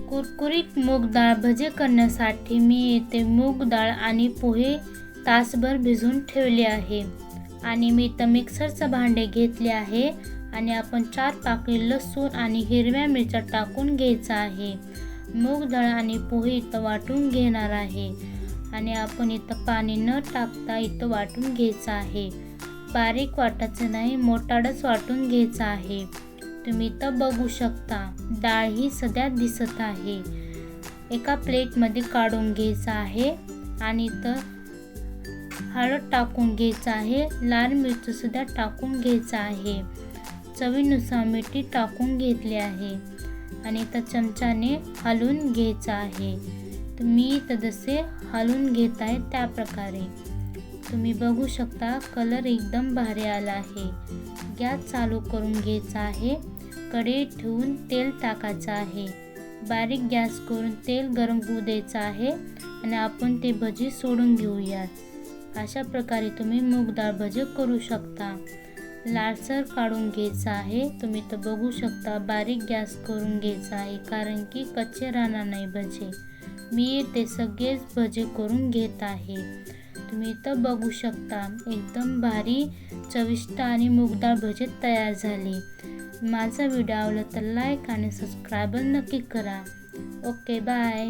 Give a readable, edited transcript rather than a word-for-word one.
कुरकुरीत मूग डाळ भजे करण्यासाठी मी येथे मूग डाळ आणि पोहे तासभर भिजवून ठेवले आहे आणि मी इथं मिक्सरचं भांडे घेतले आहे आणि आपण 4 पाकळी लसूण आणि हिरव्या मिरच्या टाकून घ्यायचा आहे। मूग डाळ आणि पोहे इथं वाटून घेणार आहे आणि आपण इथं पाणी न टाकता इथं वाटून घ्यायचं आहे। बारीक वाटायचं नाही, मोठाडच वाटून घ्यायचं आहे। तुम्ही इथं बघू शकता डाळ ही सध्या दिसत आहे। एका प्लेटमध्ये काढून घ्यायचं आहे आणि इथं हळद टाकून घ्यायचं आहे, लाल मिरची सुद्धा टाकून घ्यायचं आहे, चवीनुसार मीठ टाकून घेतले आहे आणि इथं चमच्याने हलवून घ्यायचं आहे। तुम्ही इथं जसे हलवून घेत आहे त्या प्रकारे तुम्ही बघू शकता कलर एकदम भारी आला आहे। गॅस चालू करून घ्यायचा आहे, कढई ठेवून तेल टाकायचं आहे, बारीक गॅस करून तेल गरम होऊ द्यायचं आहे आणि आपण ते भजी सोडून घेऊयात। अशा प्रकारे तुम्ही मूग डाळ भजी करू शकता। लालसर काढून घ्यायचं आहे, तुम्ही तर बघू शकता बारीक गॅस करून घ्यायचा आहे कारण की कच्चे राहणार नाही भजे। मी ते सगळेच भजे करून घेत आहे, तुम्ही इथं बघू शकता एकदम भारी चविष्ट आणि मूग डाळ भजे तयार झाले। माझा व्हिडिओ आवडला तर लाईक आणि सबस्क्राईब नक्की करा। Okay bye.